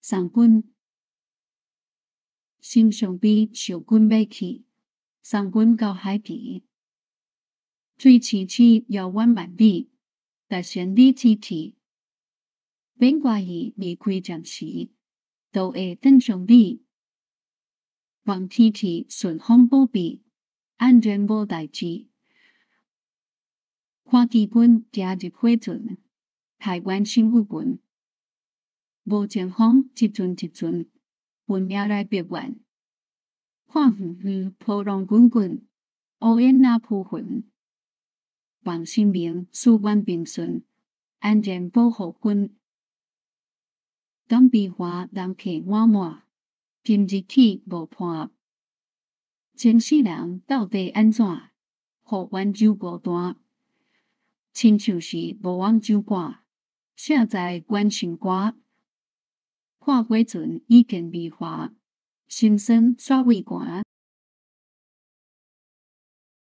送军，心上悲，受军要去，送军到海边。水凄凄，遥远万里，但千里迢迢。免怪伊离开暂时，都会等上你。望天气顺风保庇，安全无代志。看基本行入火阵，台湾新不文。无前方一阵一阵，闻命来别怨。看远远波浪滚滚，乌烟那扑魂。望生命事愿平顺，安全保护军。当悲华人客满满，今日起无伴。前世人到底安怎？互冤仇孤单。亲像是无往酒馆，胜在关心歌。看火阵已见微花，心酸煞畏寒。